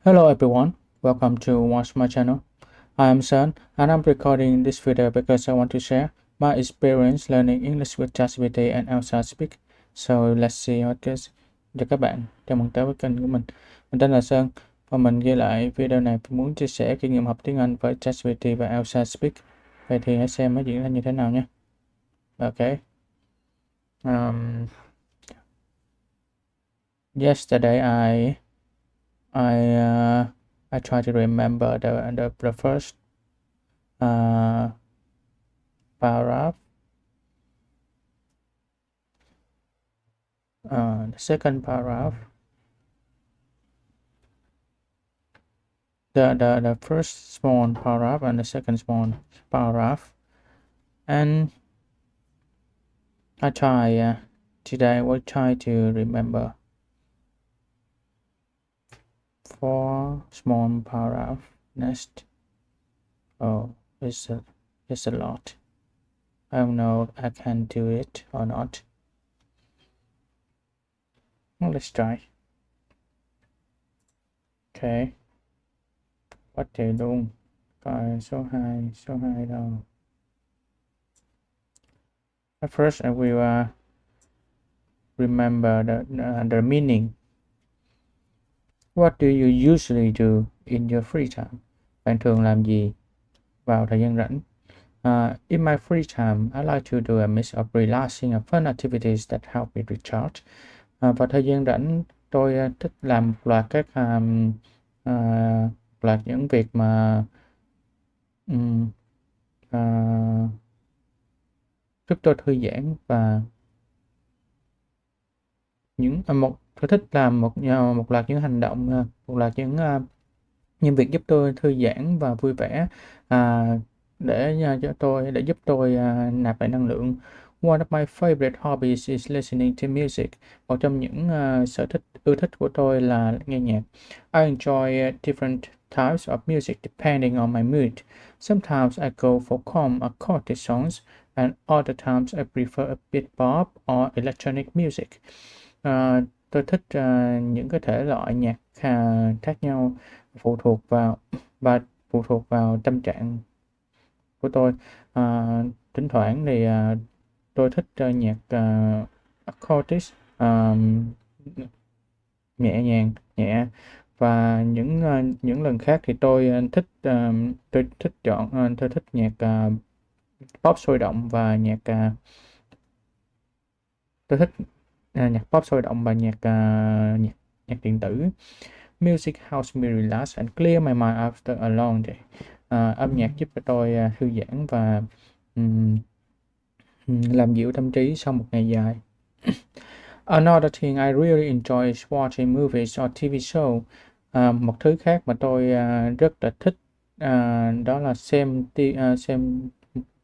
Hello everyone, welcome to watch my channel. I am Sun and I'm recording this video because I want to share my experience learning English with ChatGPT and ELSA Speak. So let's see what this. Chào các bạn, chào mừng tới với kênh của mình. Mình tên là Sơn và mình ghi lại video này muốn chia sẻ kinh nghiệm học tiếng Anh với ChatGPT và ELSA Speak. Vậy thì hãy xem nó diễn ra như thế nào nhé. Okay. Yesterday I try to remember the first paragraph, the second paragraph, the first small paragraph and the second small paragraph, and I try today I will try to remember 4 small paragraph next. Oh, it's a lot. I don't know I can do it or not. Well, let's try. Okay, bắt đầu luôn. Coi số 2 đâu. At first I will remember the meaning. What do you usually do in your free time? Bạn thường làm gì vào thời gian rảnh? In my free time, I like to do a mix of relaxing and fun activities that help me recharge. Vào thời gian rảnh, tôi thích làm một loạt các loạt những việc mà giúp tôi thư giãn và tôi thích làm một loạt những hành động, một loạt những việc giúp tôi thư giãn và vui vẻ, để giúp tôi nạp lại năng lượng. One of my favorite hobbies is listening to music. Một trong những ưa thích của tôi là nghe nhạc. I enjoy different types of music depending on my mood. Sometimes I go for calm acoustic songs, and other times I prefer a bit pop or electronic music. Tôi thích những cái thể loại nhạc khác nhau, phụ thuộc vào tâm trạng của tôi. Thỉnh thoảng thì tôi thích nhạc acoustic, nhẹ, và những lần khác thì tôi thích nhạc pop sôi động và tôi thích nhạc pop sôi động và nhạc điện tử. Music helps me relax and clear my mind after a long day. Âm nhạc giúp cho tôi thư giãn và làm dịu tâm trí sau một ngày dài. Another thing I really enjoy is watching movies or TV show. Một thứ khác mà tôi rất là thích đó là xem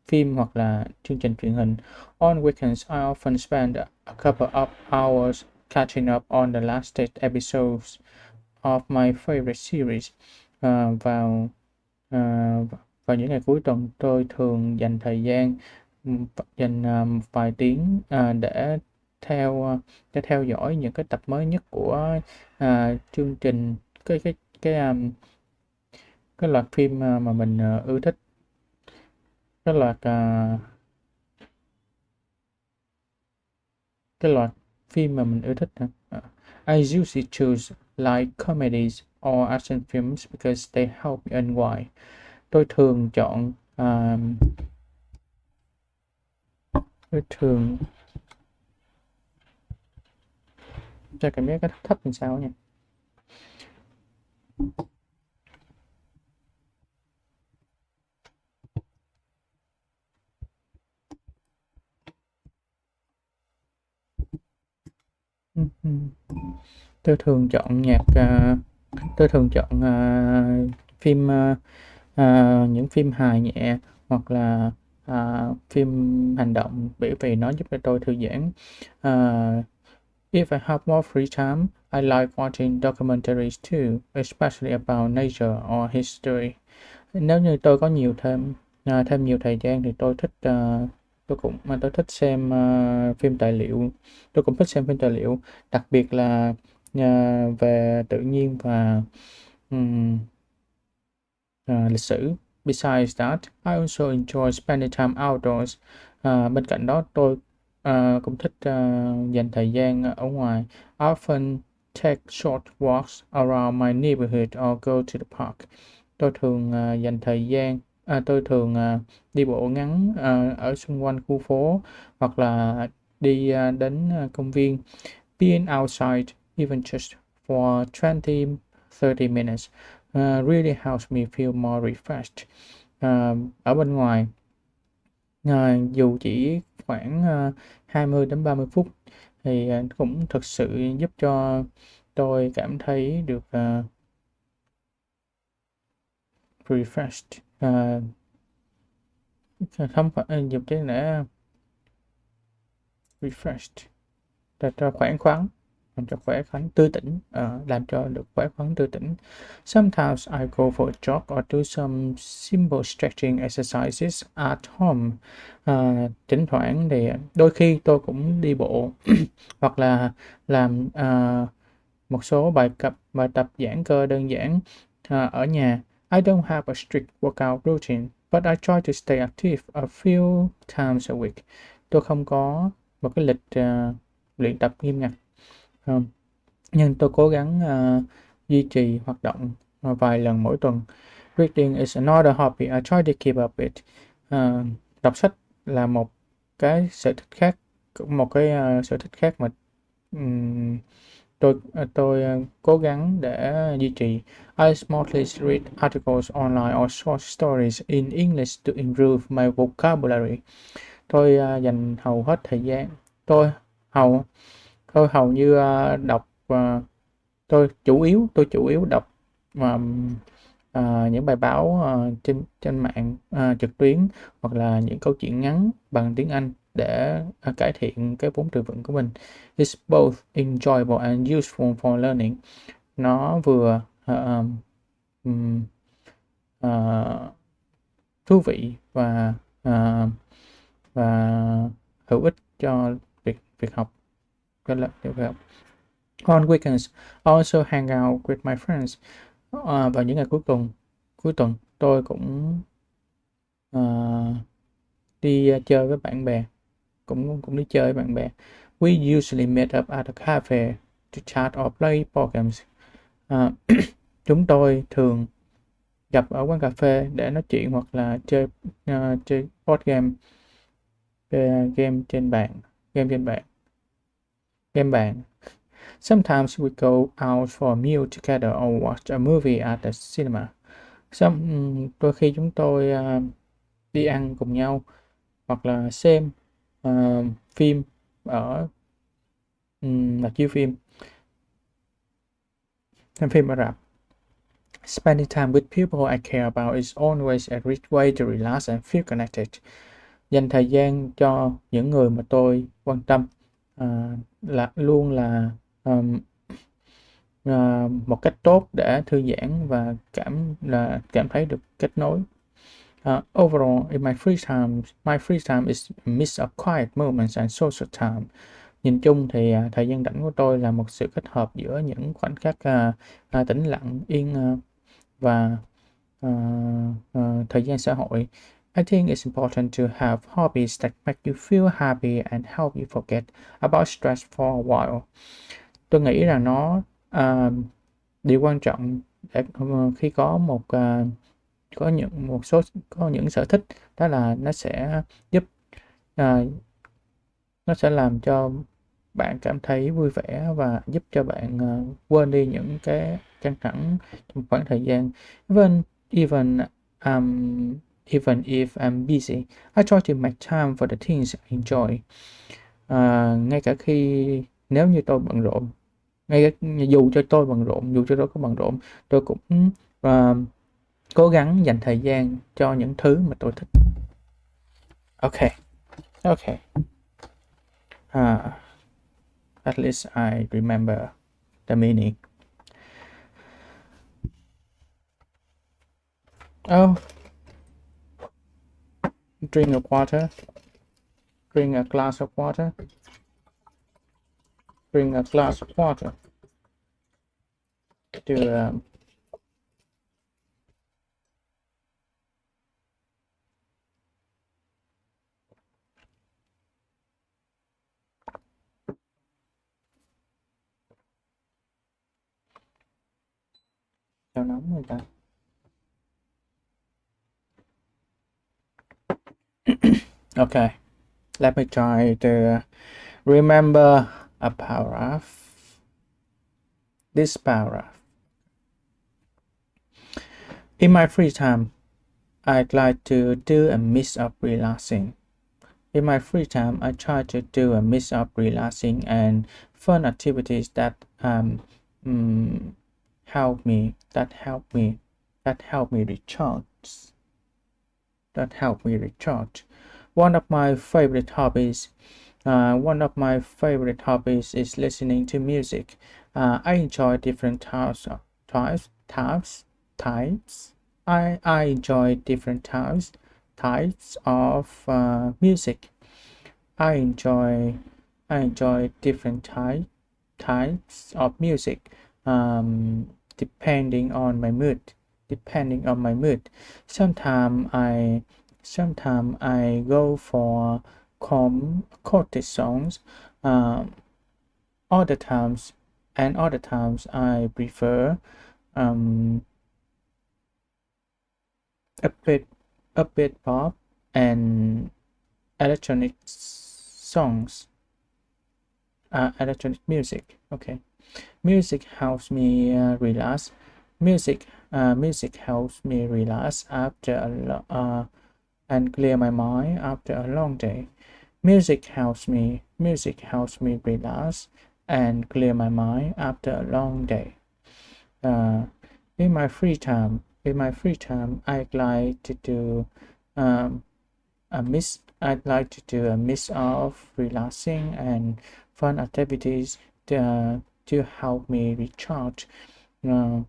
phim hoặc là chương trình truyền hình. On weekends, I often spend a couple of hours catching up on the last 8 episodes of my favorite series. Vào những ngày cuối tuần, tôi thường dành thời gian một vài tiếng để theo dõi những cái tập mới nhất của chương trình cái loạt phim mà mình ưa thích. Cái loạt phim mà mình ưa thích hả? I usually choose like comedies or action films because they help me unwind. Tôi thường chọn cho cảm giác thấp làm sao nha. Tôi thường chọn phim những phim hài nhẹ hoặc là phim hành động, bởi vì nó giúp cho tôi thư giãn. If I have more free time, I like watching documentaries too, especially about nature or history. Nếu như tôi có thêm nhiều thời gian thì tôi thích xem phim tài liệu. Tôi cũng thích xem phim tài liệu, đặc biệt là về tự nhiên và lịch sử. Besides that, I also enjoy spending time outdoors. Bên cạnh đó, tôi cũng thích dành thời gian ở ngoài. I often take short walks around my neighborhood or go to the park. Tôi thường dành thời gian, tôi thường đi bộ ngắn ở xung quanh khu phố hoặc là đi đến công viên. Being outside, even just for 20, 30 minutes, really helps me feel more refreshed. Ở bên ngoài, dù chỉ khoảng 20 đến 30 phút thì cũng thực sự giúp cho tôi cảm thấy được refreshed. Không phải dùng cái để refreshed, cho khỏe khoắn, làm cho khỏe khoắn tươi tỉnh, làm cho được khỏe khoắn tươi tỉnh. Sometimes I go for a jog or do some simple stretching exercises at home. Thỉnh thoảng thì đôi khi tôi cũng đi bộ hoặc là làm một số bài tập giãn cơ đơn giản ở nhà. I don't have a strict workout routine, but I try to stay active a few times a week. Tôi không có một cái lịch luyện tập nghiêm ngặt, nhưng tôi cố gắng duy trì hoạt động vài lần mỗi tuần. Reading is another hobby I try to keep up with. Đọc sách là một cái sở thích khác, sở thích khác mà tôi cố gắng để duy trì. I mostly read articles online or short stories in English to improve my vocabulary. Tôi dành hầu hết thời gian, tôi hầu tôi hầu như đọc tôi chủ yếu đọc những bài báo trên trên mạng trực tuyến hoặc là những câu chuyện ngắn bằng tiếng Anh để cải thiện cái vốn từ vựng của mình. It's both enjoyable and useful for learning. Nó vừa thú vị và hữu ích cho việc học. On weekends, I also hang out with my friends. Vào những ngày cuối tuần tôi cũng đi chơi với bạn bè, cũng đi chơi với bạn bè. We usually meet up at a cafe to chat or play board games. Chúng tôi thường gặp ở quán cà phê để nói chuyện hoặc là chơi board game, game trên bàn. Sometimes we go out for a meal together or watch a movie at the cinema. Đôi khi chúng tôi đi ăn cùng nhau hoặc là xem phim ở rạp chiếu phim, xem phim ở rạp. Spending time with people I care about is always a great way to relax and feel connected. Dành thời gian cho những người mà tôi quan tâm luôn là một cách tốt để thư giãn và cảm thấy được kết nối. Overall, in my free time is a mix of quiet moments and social time. Nhìn chung thì thời gian rảnh của tôi là một sự kết hợp giữa những khoảnh khắc tĩnh lặng, và thời gian xã hội. I think it's important to have hobbies that make you feel happy and help you forget about stress for a while. Tôi nghĩ rằng nó điều quan trọng để khi có những sở thích, đó là nó sẽ giúp nó sẽ làm cho bạn cảm thấy vui vẻ và giúp cho bạn quên đi những cái căng thẳng trong khoảng thời gian. Even even if I'm busy, I try to make time for the things I enjoy. Ngay cả nếu như tôi bận rộn, dù cho tôi có bận rộn, tôi cũng cố gắng dành thời gian cho những thứ mà tôi thích. Okay. At least I remember the meaning. Drink a glass of water. Drink a glass of water to kẹo nóng người ta. Okay, let me try to remember a paragraph. This paragraph. In my free time, I'd like to do a mix of relaxing. In my free time, I try to do a mix of relaxing and fun activities that mm, help me, that help me, that help me recharge. That help me recharge. One of my favorite hobbies is listening to music. I enjoy different types. I enjoy different types of music. I enjoy I enjoy different types of music, depending on my mood. Depending on my mood. Sometimes I go for chorus songs. Um, other times I prefer um, a bit pop and electronic songs, electronic music. Okay, music helps me relax. Music helps me relax after and clear my mind after a long day. Music helps me relax and clear my mind after a long day. Uh, in my free time, um, I'd like to do a mix of relaxing and fun activities to help me recharge. Uh,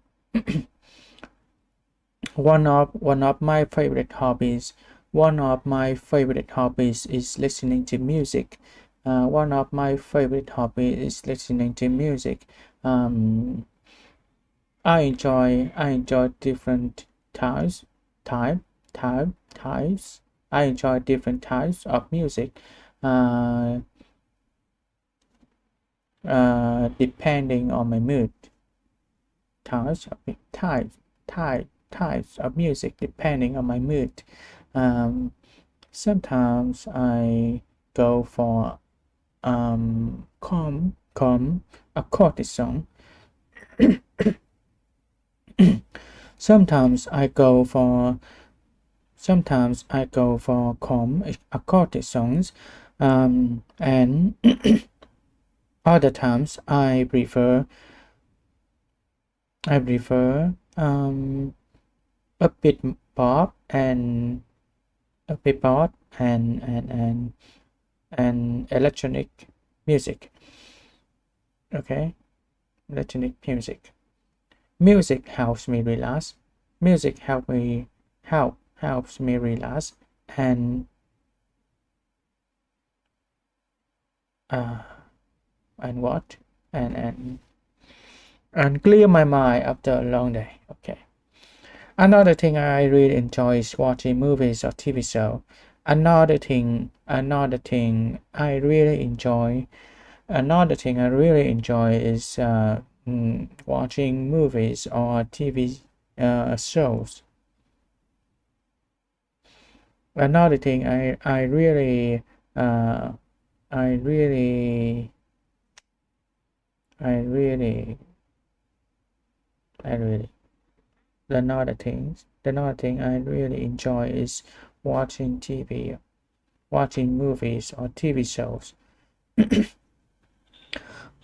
one of my favorite hobbies is listening to music. One of my favorite hobbies is listening to music. Um, I enjoy different types type types. I enjoy different types of music, uh, depending on my mood. Types of types of music depending on my mood. Um, Sometimes I go for calm acoustic song. Sometimes I go for calm acoustic songs, and other times I prefer a bit pop and a bit pop and electronic music. Okay, electronic music. Music helps me relax. Music helps me relax and uh, and what and clear my mind after a long day. Okay. Another thing I really enjoy is watching movies or TV show. Another thing I really enjoy is watching movies or TV shows. Another thing uh, I really I really I really another thing I really enjoy is watching movies or TV shows.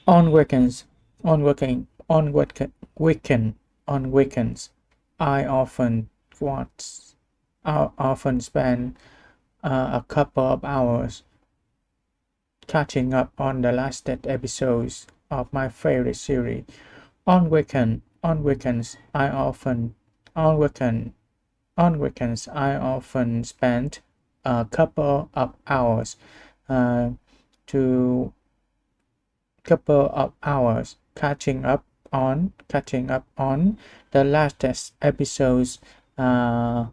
On weekends, on working on weekend on weekends, I often spend a couple of hours catching up on the last episodes of my favorite series. On weekends, on weekends, I often spend a couple of hours uh, to catching up on the latest episodes uh,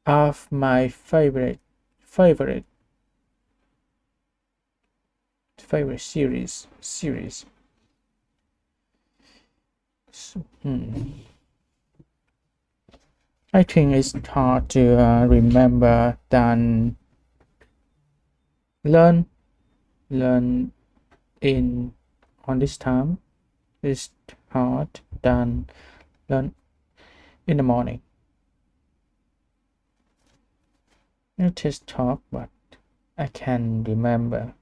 of my favorite series. I think it's hard to remember than learn learn in on this time. It's hard than learn in the morning. You just talk, but I can remember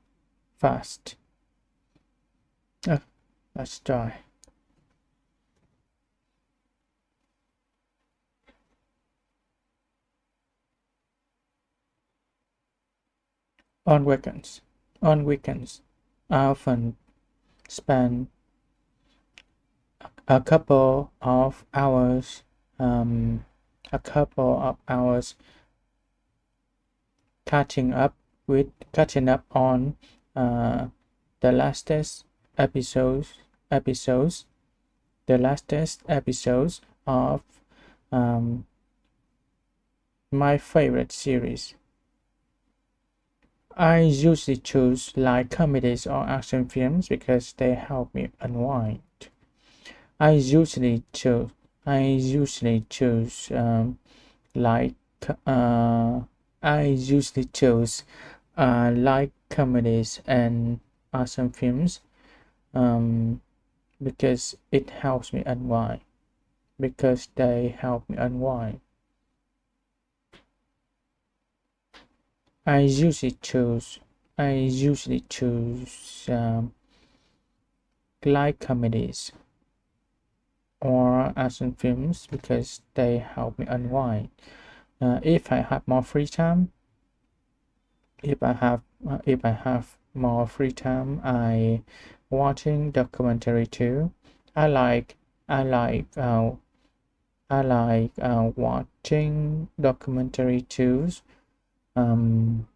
fast. Let's try. On weekends, on weekends, I often spend a couple of hours, um, a couple of hours catching up on uh, the latest episodes, the latest episodes of um, my favorite series. I usually choose like comedies or action films because they help me unwind. I usually choose I usually choose like uh, I usually choose like comedies and action films um, because it helps me unwind. Because they help me unwind. I usually choose I usually choose like comedies or action films because they help me unwind. If I have more free time, if I have more free time, I watching documentary too. I like I like watching documentary too. Um,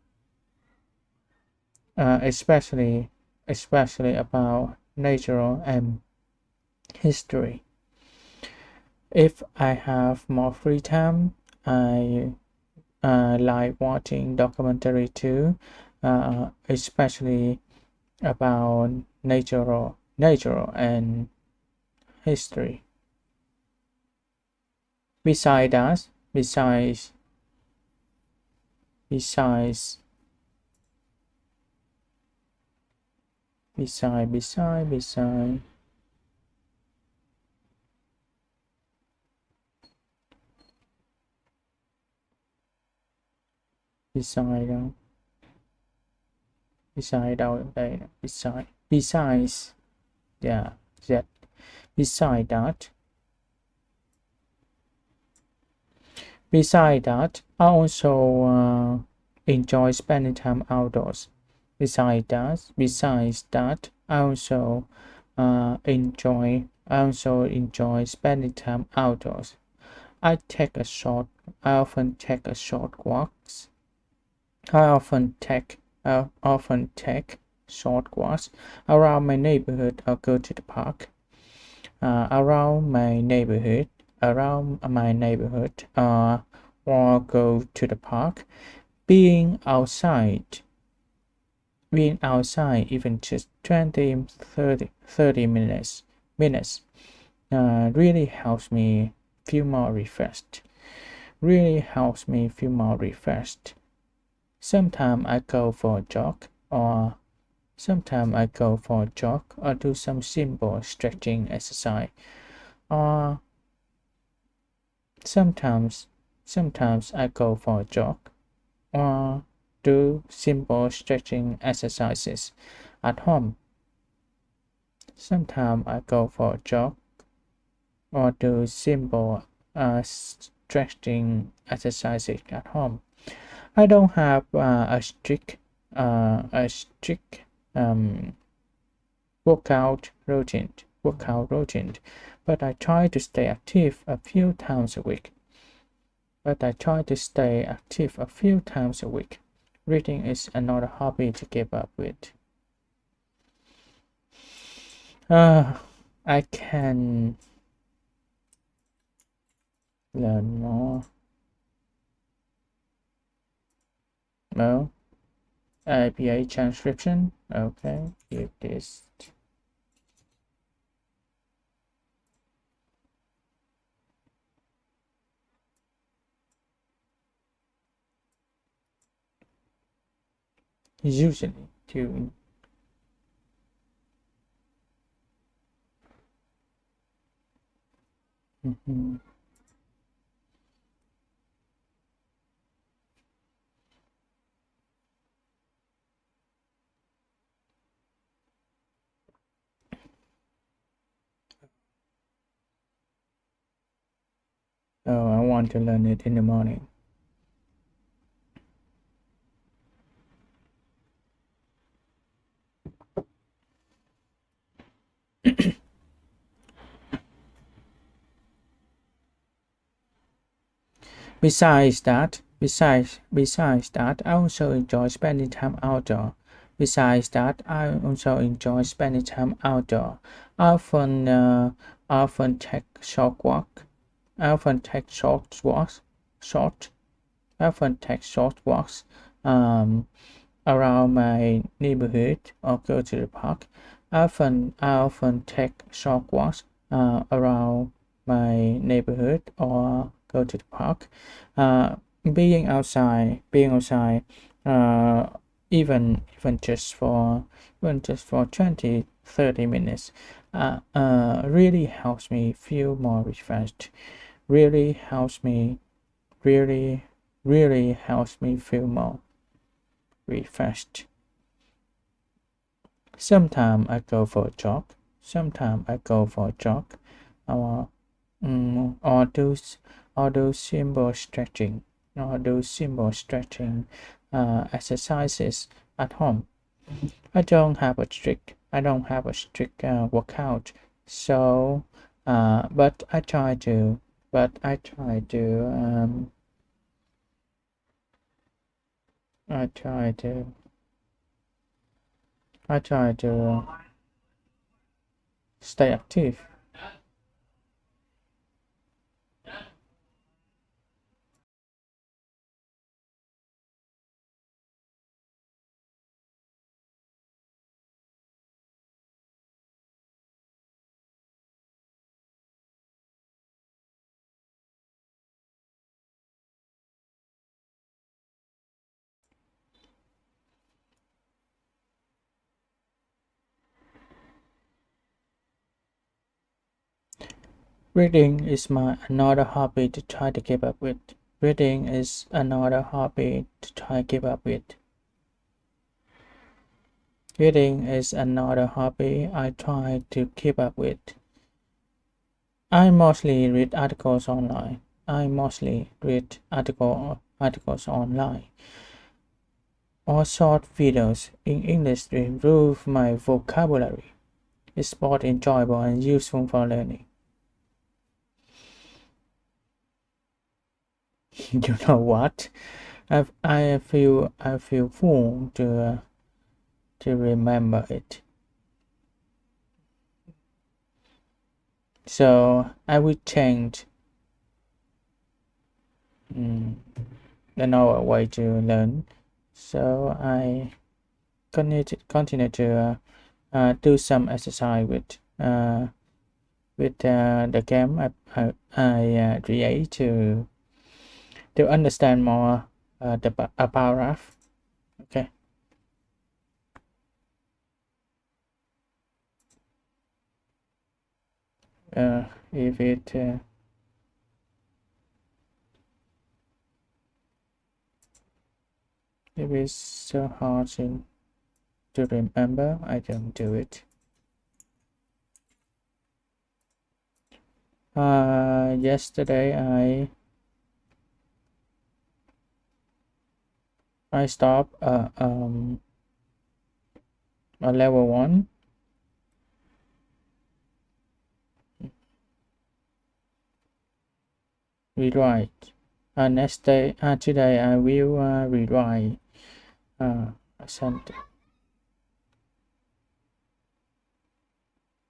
especially about nature and history. If I have more free time, I like watching documentary too, especially about nature and history. Besides that, besides, beside, beside, beside, beside, besides, yeah, that, beside that, I also enjoy spending time outdoors. Besides that, I also enjoy spending time outdoors. I often take a short walks. I often take short walks around my neighborhood or go to the park. Around my neighborhood, or go to the park. Being outside, even just 20, 30 minutes really helps me feel more refreshed. Really helps me feel more refreshed. Sometimes I go for a jog or do some simple stretching exercise. Or sometimes I go for a jog or do simple stretching exercises at home. Sometimes I go for a jog or do simple stretching exercises at home. I don't have a strict um, workout routine, but I try to stay active a few times a week. Reading is another hobby to keep up with. I can learn more. No, APA transcription. Okay, give this. usually doing. Mhm. Oh, I want to learn it in the morning. Besides that, I also enjoy spending time outdoor. Besides that, I also enjoy spending time outdoor. I often take short walk. I often take short. I often take short walks um, around my neighborhood or go to the park. I often take short walks around my neighborhood or go to the park. Uh, being outside, uh, even just for 20-30 minutes, really helps me feel more refreshed. Really helps me really really helps me feel more refreshed. Sometimes I go for a jog. Sometimes I go for a jog, or or do simple stretching, exercises at home. I don't have a strict workout, so but I try to. But I try to. I try to. I try to stay active. Reading is my another hobby to try to keep up with. Reading is another hobby to try to keep up with. Reading is another hobby I try to keep up with. I mostly read articles online. I mostly read articles online or short videos in English to improve my vocabulary. It's both enjoyable and useful for learning. You know what? I feel full to remember it. So I will change mm, another way to learn. So I continue to do some exercise with the game I create to understand more a paragraph. Okay. Uh, if it if it's so hard to remember, I don't do it. Yesterday I stopped a level 1 rewrite. Next day, today I will rewrite a sentence.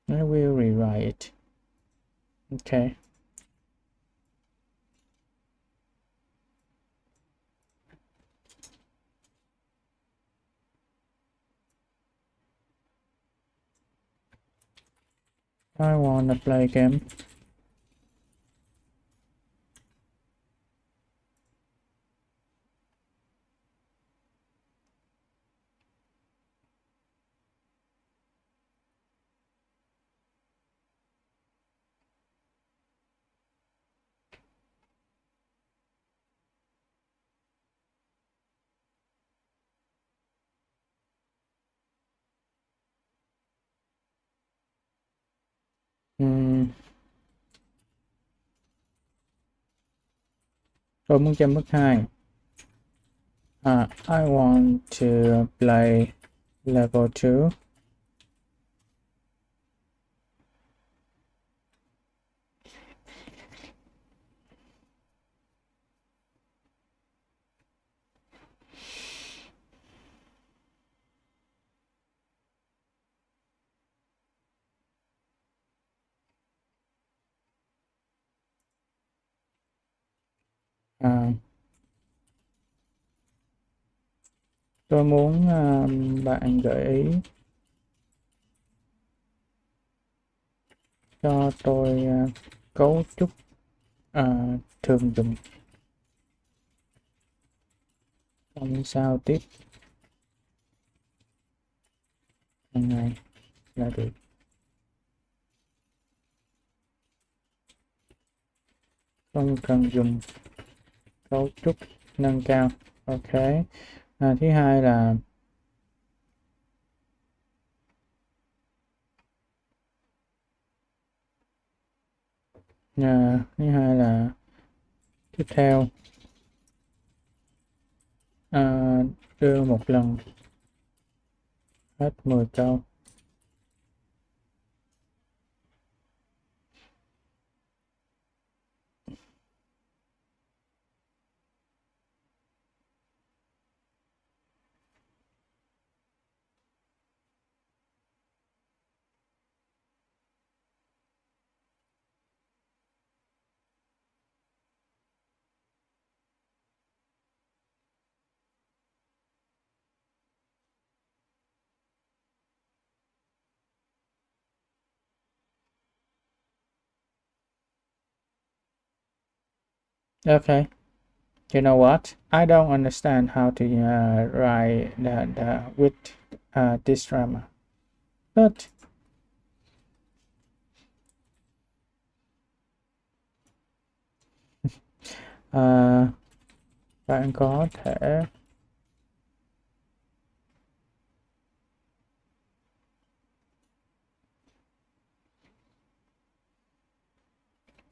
I will rewrite it. Okay. I wanna play game. Tôi muốn chơi mức 2. I want to play level 2. À, tôi muốn bạn gợi ý cho tôi cấu trúc thường dùng trong giao tiếp hàng ngày là được. Không cần dùng cấu trúc nâng cao. Ok. Thứ hai là thứ hai là tiếp theo đưa một lần hết 10 câu. Okay. You know what? I don't understand how to write with this drama. But uh, bạn có thể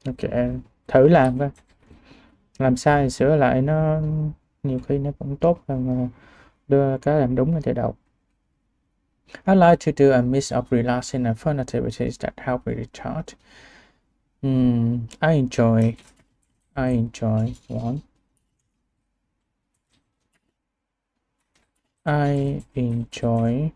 ok, thử làm coi. Làm sai thì sửa lại, nó nhiều khi nó cũng tốt hơn đưa cái làm đúng ở từ đầu. I like to do a mix of relaxing and fun activities that help me recharge. I enjoy one. I enjoy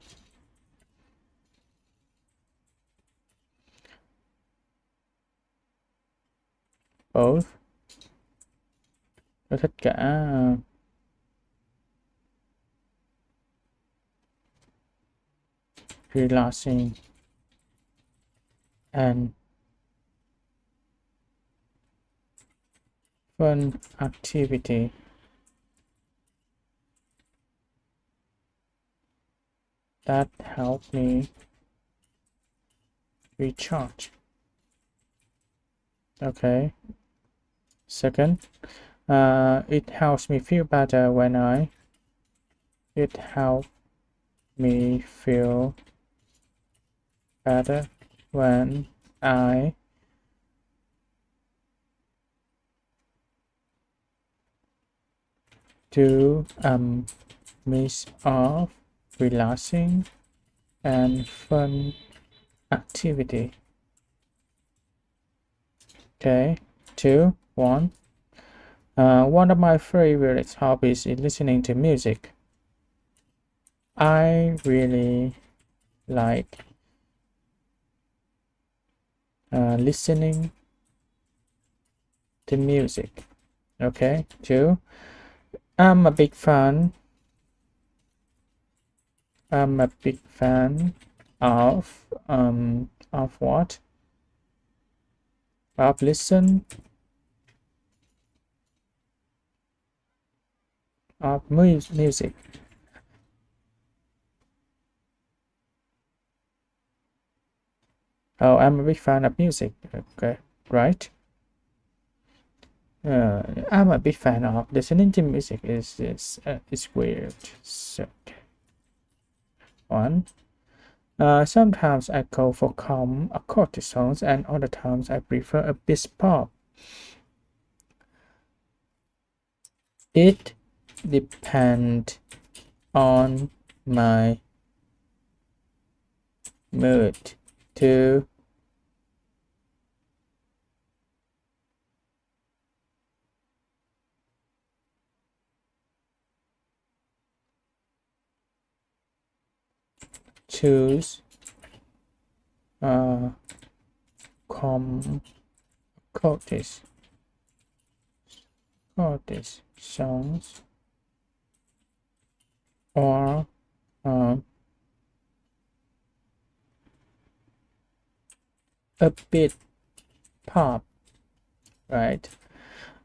both. Tôi thích cả relaxing and fun activity that help me recharge. Okay. Second, it helps me feel better when it helps me feel better when I do a mix of relaxing and fun activity. Okay, 2, 1. One of my favorite hobbies is listening to music. I really like listening to music. Okay, 2. I'm a big fan of what? Of listen of music. Oh, I'm a big fan of music. Okay, right. I'm a big fan of listening to music. Is weird. So, okay. 1. Sometimes I go for calm acoustic songs, and other times I prefer a bit pop. It depends on my mood to choose uh, calm acoustic songs or uh, a bit pop, right?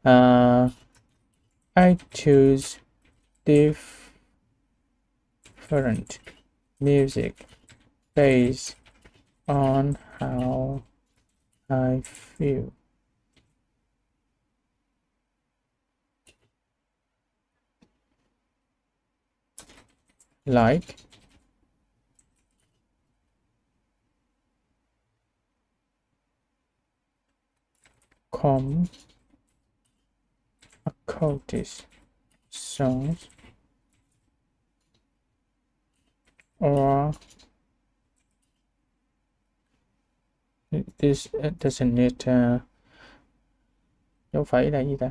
Uh, I choose different music based on how I feel. Like calm acoustic songs or this doesn't need dấu phẩy là gì ta?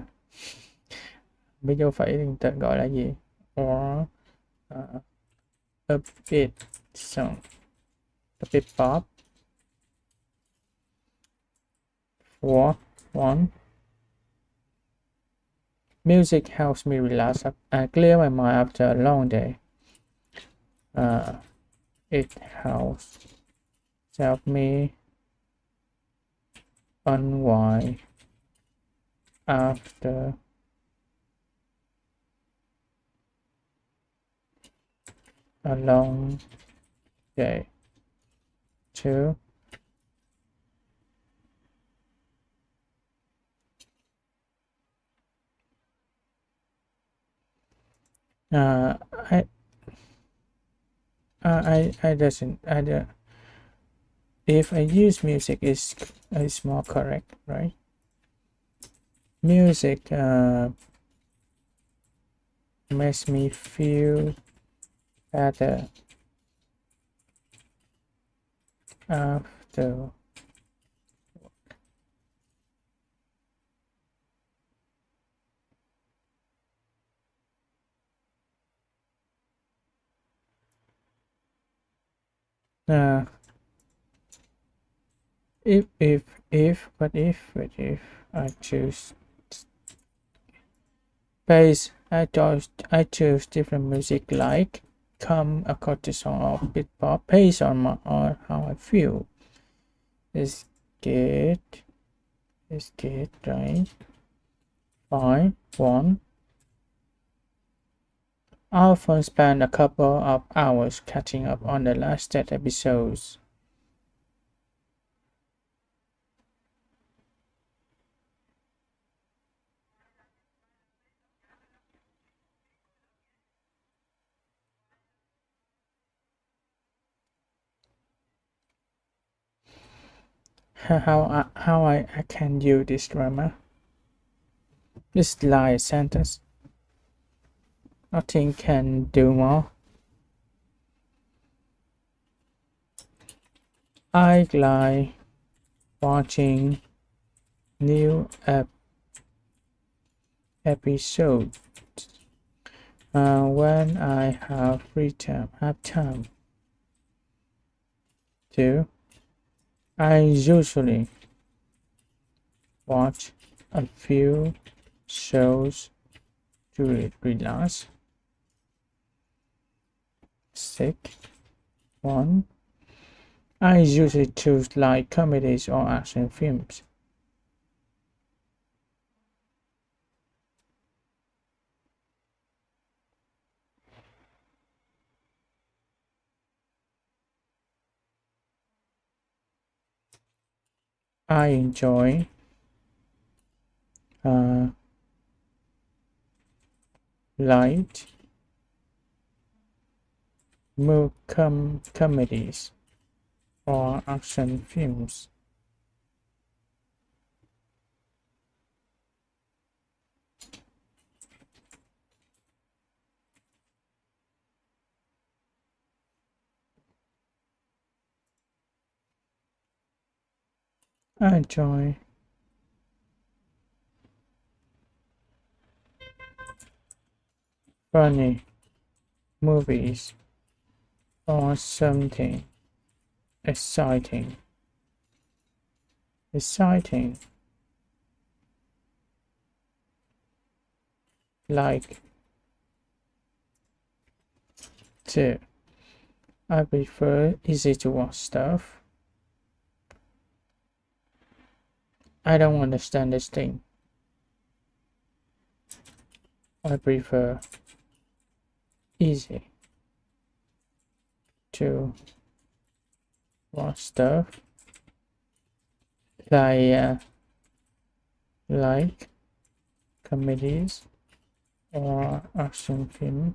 Biết dấu phẩy thì ta gọi là gì? Or a bit song, a bit pop. For one, music helps me relax and clear my mind after a long day. It help me unwind after a long day. Two, uh, I I doesn't I don't, if I use music is more correct, right? Music makes me feel better after uh, if I choose bass, I choose different music like calm acoustic song or beat pop based on how I feel. It's good. It's good, right? Fine. One. I often spend a couple of hours catching up on the last 10 episodes. How I can use this drama? This line sentence. Nothing can do more. I like watching new episodes when I have free time. Have time to. I usually watch a few shows to relax. Sick. One. I usually choose like comedies or action films. I enjoy uh, light comedies or action films. I enjoy funny movies or something exciting. Exciting, like two. I prefer easy to watch stuff. I don't understand this thing. I prefer easy to watch stuff like comedies or action film.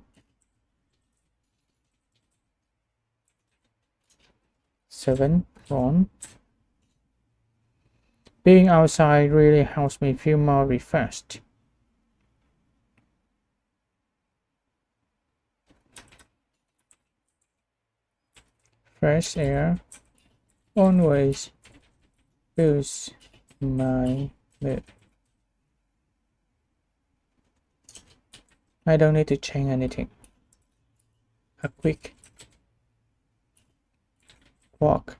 7. Ron. Being outside really helps me feel more refreshed. Fresh air always boosts my mood. I don't need to change anything. A quick walk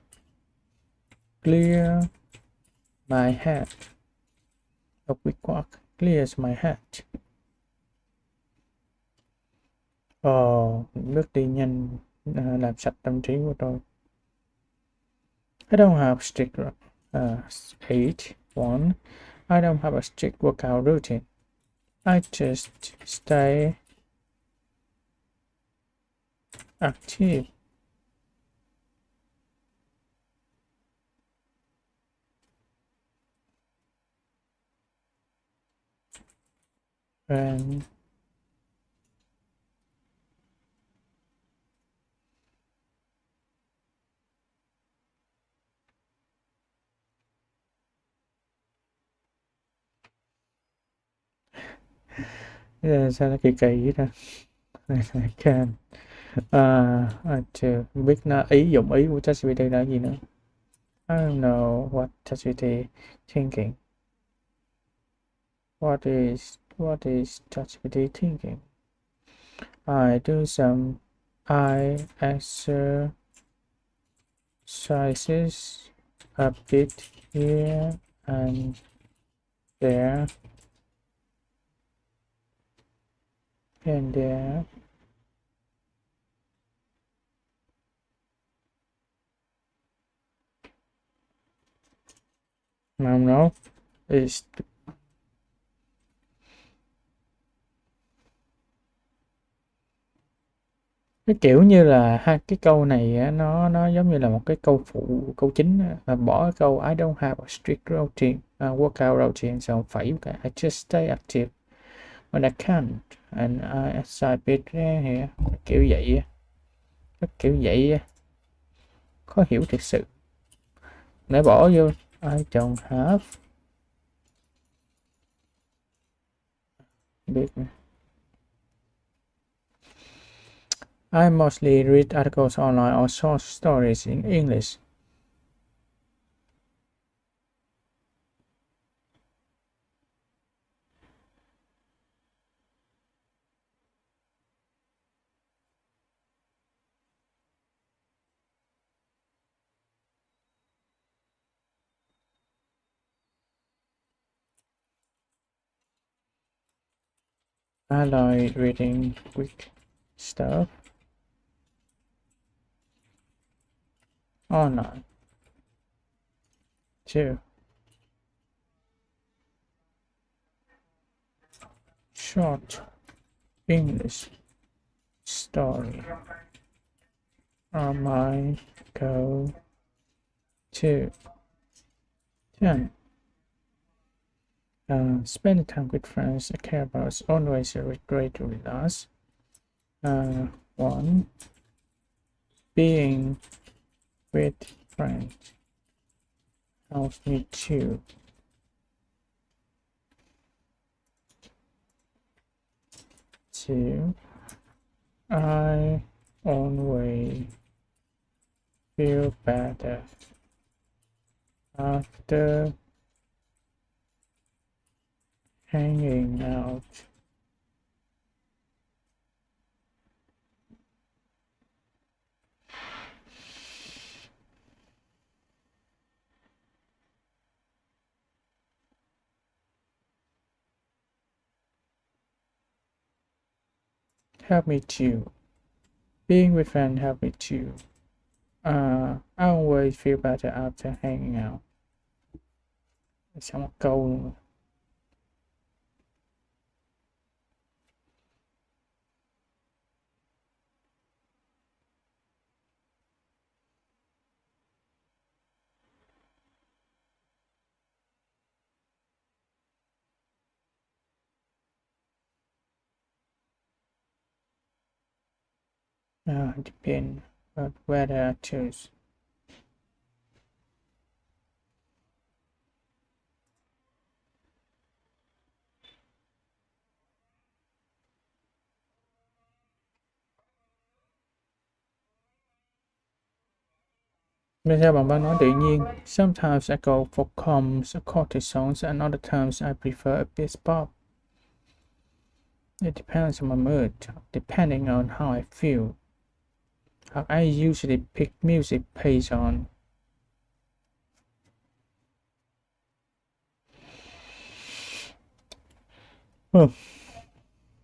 clear my head. A quick walk clears my head. Bước đi nhanh làm sạch tâm trí của tôi. I don't have strict 8. 1. I don't have a strict workout routine. I just stay active. And sao nó kỳ kỳ vậy ta? I can không biết nó dụng ý của ChatGPT là gì nữa. I don't know what ChatGPT thinking. What is ChatGPT thinking? I do some eye exercises a bit here and there. And there. I don't know. It's cái kiểu như là hai cái câu này á, nó giống như là một cái câu phụ, câu chính á, và bỏ cái câu I don't have a strict routine, workout routine, xong phẩy một cái I just stay active when I can and I exercise bit here. Kiểu vậy á. Cái kiểu vậy á. Khó hiểu thiệt sự. Nãy bỏ vô I don't have biết nè. I mostly read articles online or short stories in English. I like reading quick stuff online too. Short English story are my go to. 10. Spending time with friends I care about is always a great with us. 1. Being with friend helps me too. I always feel better after hanging out. Help me too. Being with friends help me too. I always feel better after hanging out. Xong một câu luôn. Depend on whether I choose. Bây giờ bằng nói tự nhiên. Sometimes I go for calms or cortisons, and other times I prefer a bit pop. It depends on my mood, depending on how I feel. I usually pick music based on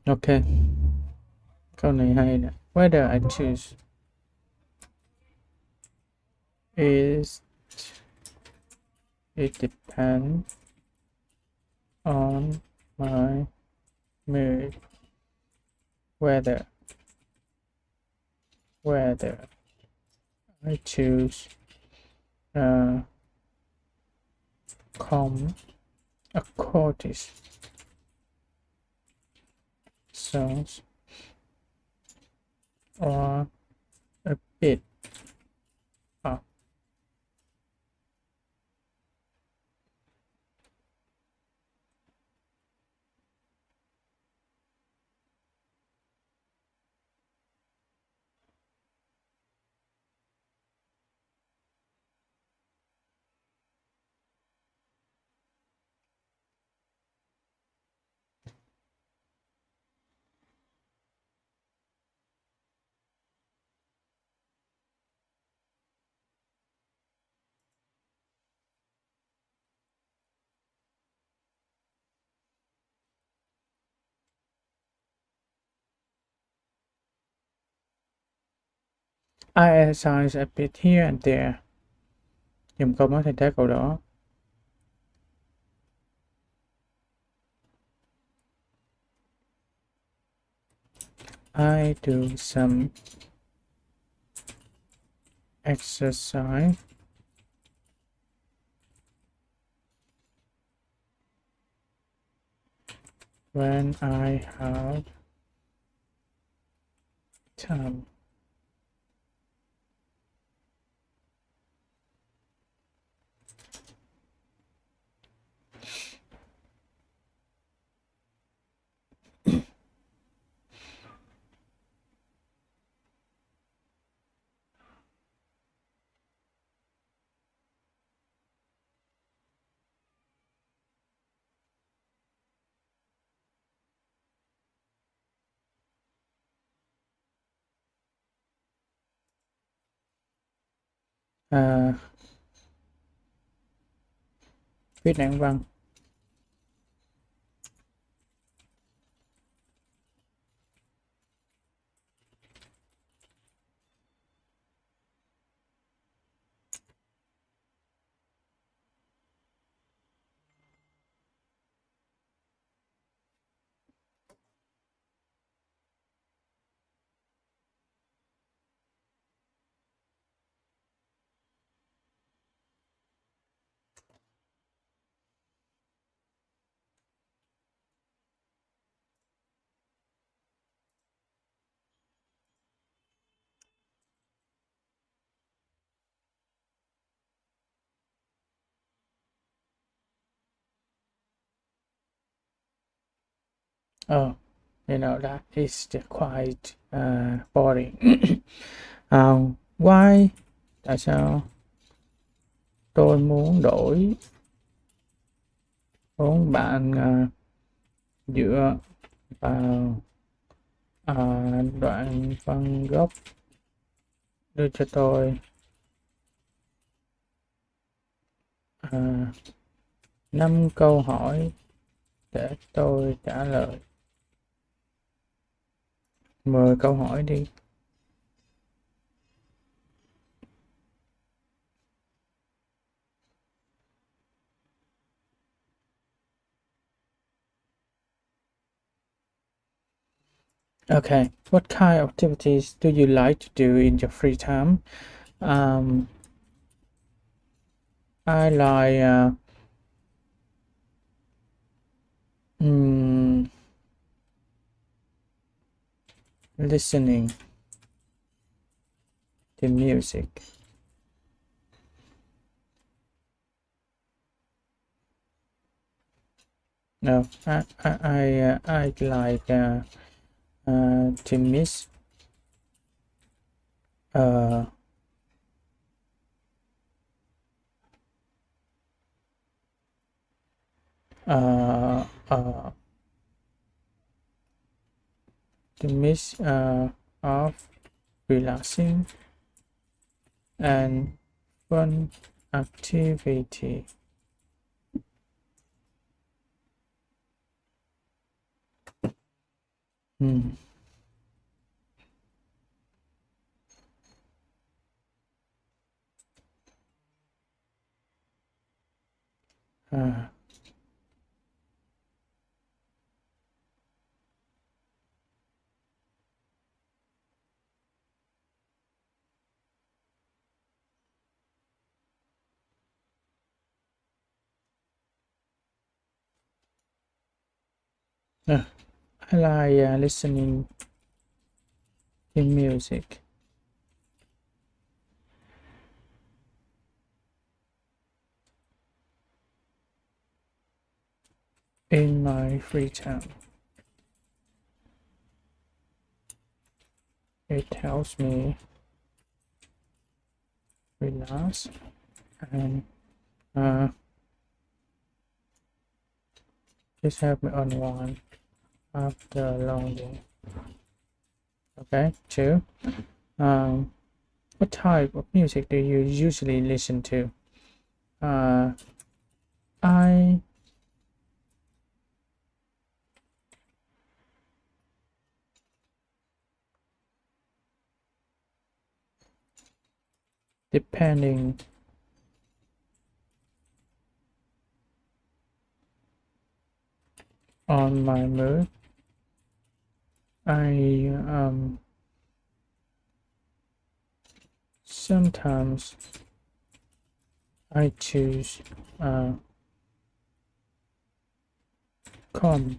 ok, câu này hay nè. Whether I choose is it depends on my mood. Whether I choose calm accordions songs or a bit up. I exercise a bit here and there. Dùng câu mới thay thế câu đó. I do some exercise when I have time. Viết đoạn văn. Oh, that is quite boring. Why? Tại sao tôi muốn đổi vốn bạn dựa vào đoạn văn gốc đưa cho tôi 5 câu hỏi để tôi trả lời. 10 câu hỏi đi. Okay, what kind of activities do you like to do in your free time? I like listening to music. No, I like to miss uh, uh, uh, to miss of relaxing and fun activity. Hmm. Uh, I like listening to music in my free time. It helps me relax and just help me unwind after a long day. Okay, 2. What type of music do you usually listen to? I depending on my mood, I sometimes I choose calm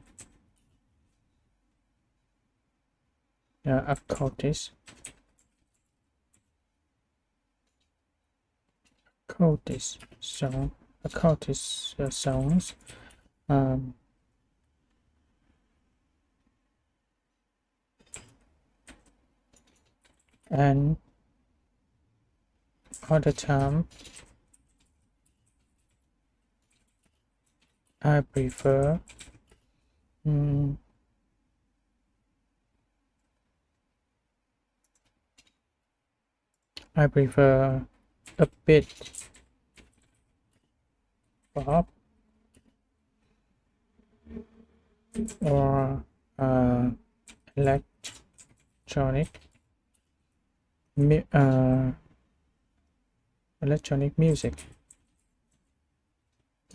occultist songs and other time I prefer I prefer a bit pop or electronic electronic music.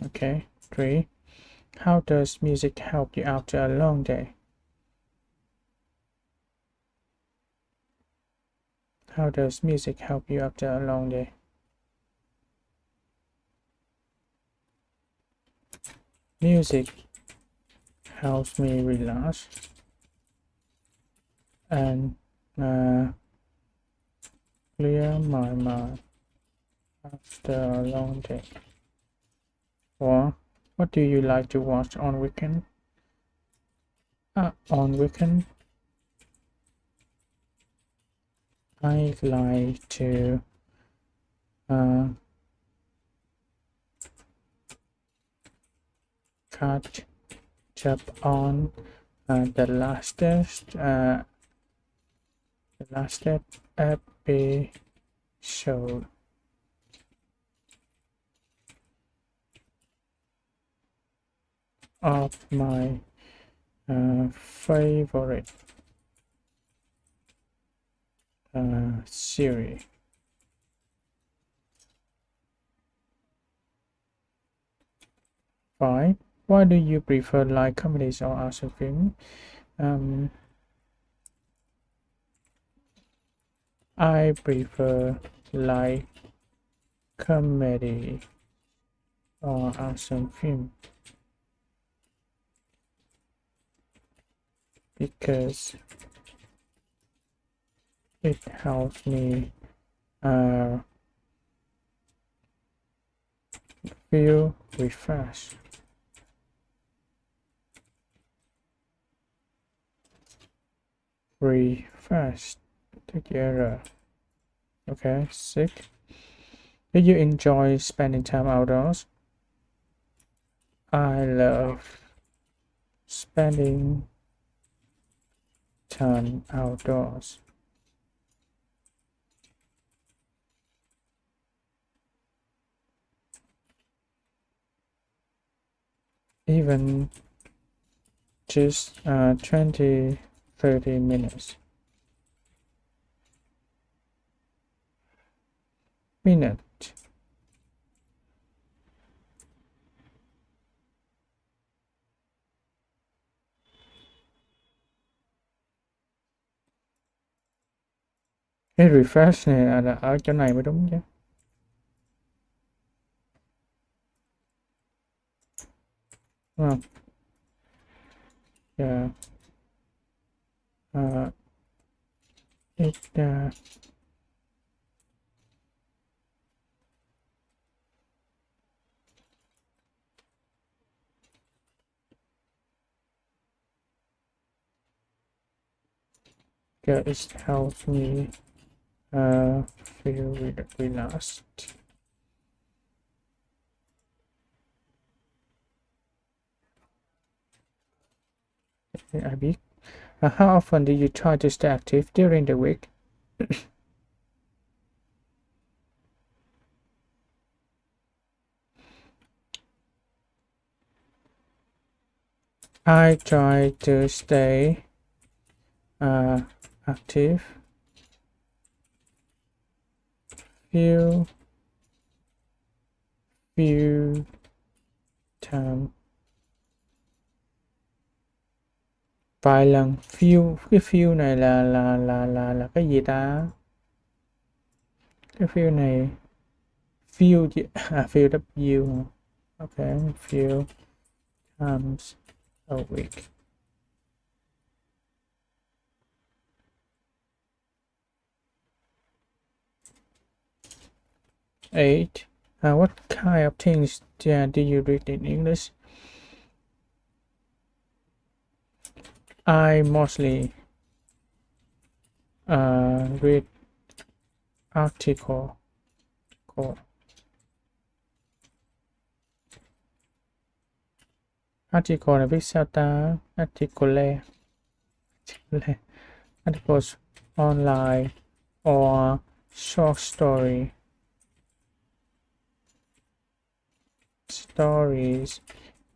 Okay, 3. How does music help you after a long day? How does music help you after a long day? Music helps me relax and clear my mind after a long day. 4. What do you like to watch on weekend? On weekend, I like to catch up on the last episode of my favorite series. 5. Why do you prefer light comedies or action film? I prefer light comedy or action film because it helps me feel refreshed. Refreshed together. Okay, 6. Do you enjoy spending time outdoors? I love spending time outdoors. Even just 20-30 minutes. Cái refresh này là ở chỗ này mới đúng chứ. Đúng không? Yeah. It helps me feel relaxed. I biết. How often do you try to stay active during the week? I try to stay active few time vài lần. Cái few này là cái gì ta? Cái few này few few W. Okay, few times a week. 8. What kind of things do you read in English? I mostly read article. Article là viết sao ta? Articles online or short stories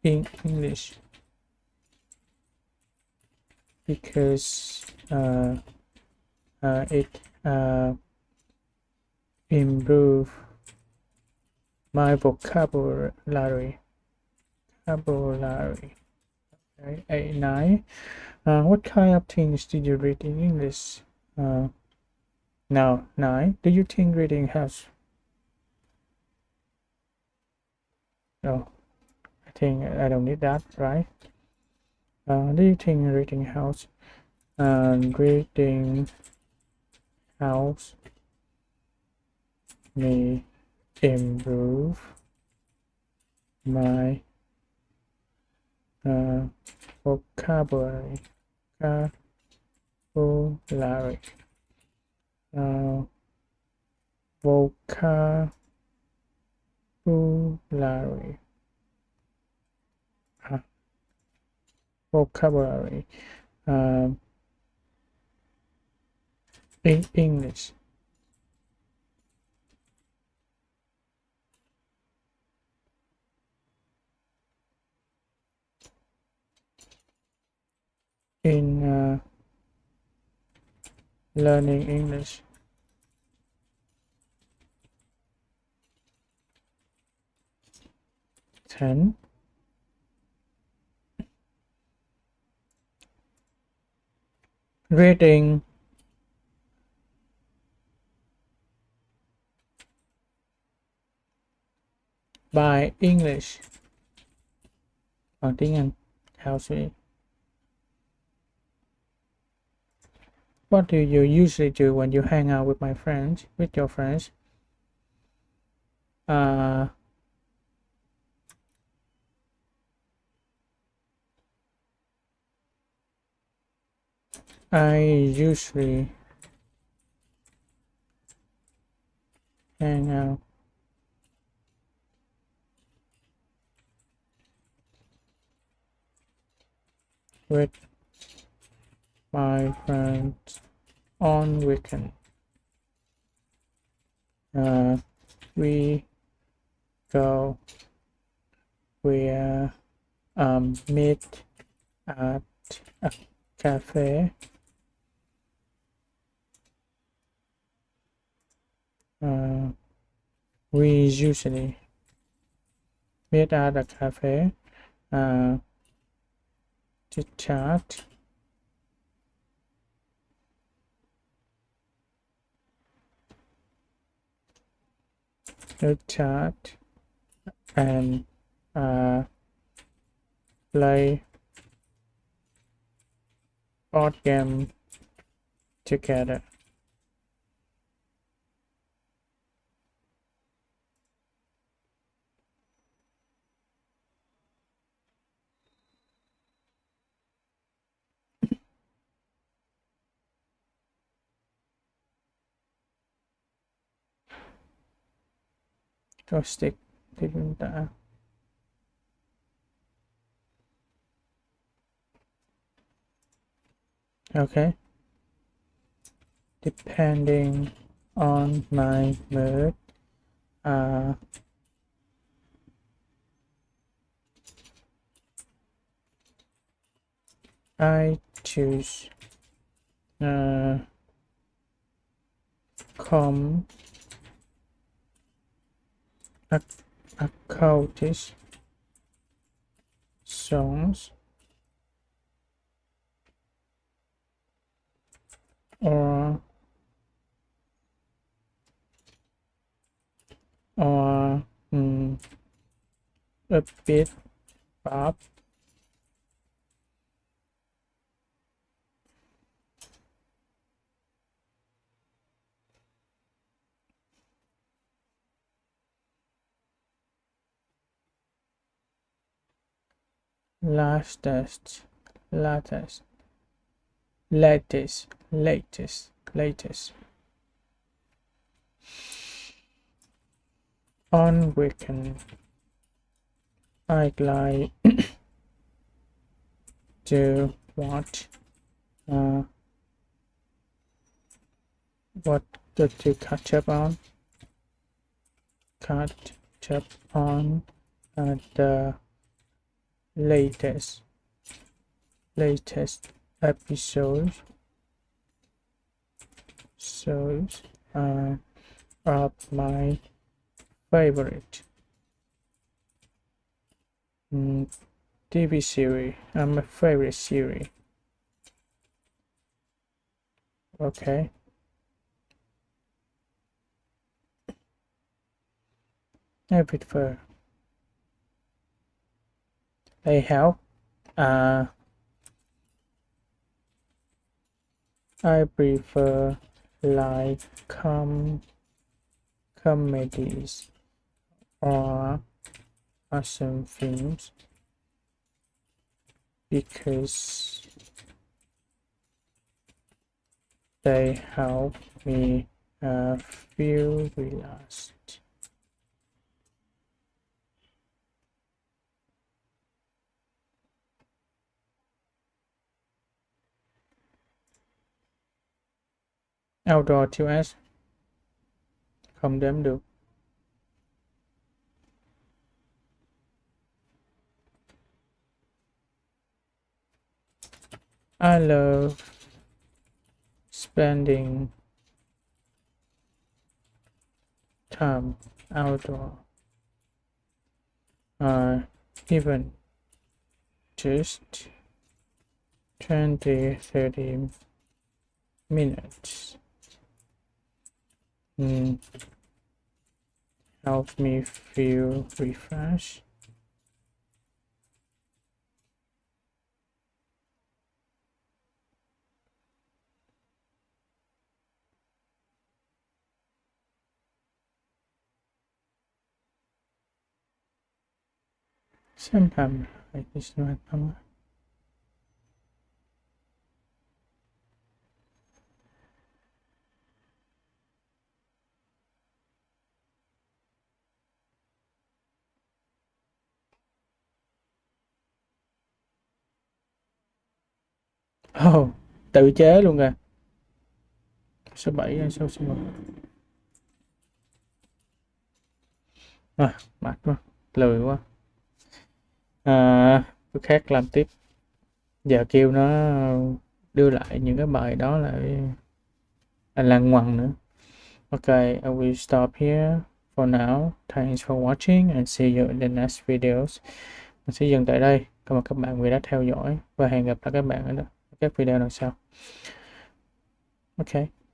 in English because it improve my vocabulary. Okay, 8, 9. What kind of things did you read in English? Now 9. Do you think reading helps? No, I think I don't need that, right? Do you think reading helps? Reading helps me improve my vocabulary, vocabulary, vocabulary, vocabulary, in English. In learning English. 10. Reading by English. Bằng tiếng Anh. How to. What do you usually do when you hang out with your friends? I usually hang out with my friends on weekend. We meet at a cafe. We usually meet at a cafe to chat. And play board game together. Joystick thì chúng ta okay. Depending on my mood, I choose occultist songs or a bit pop. Latest on weekend. I'd like to watch what to catch up on the latest episodes of my favorite TV series. My favorite series. Okay. I prefer. They help. I prefer like comedies or awesome films. because they help me feel relaxed. Outdoor 2S không đếm được. I love spending time outdoor, even just 20-30 minutes help me feel refreshed. Sometimes I just not oh, tự chế luôn kìa. Số 7 hay số 1. Mệt quá, lười quá. Cái khác làm tiếp. Giờ kêu nó đưa lại những cái bài đó lại lằng ngoằng nữa. Okay, I will stop here for now. Thanks for watching and see you in the next videos. Mình sẽ dừng tại đây. Cảm ơn các bạn vì đã theo dõi và hẹn gặp lại các bạn ở các video lần sau. Okay.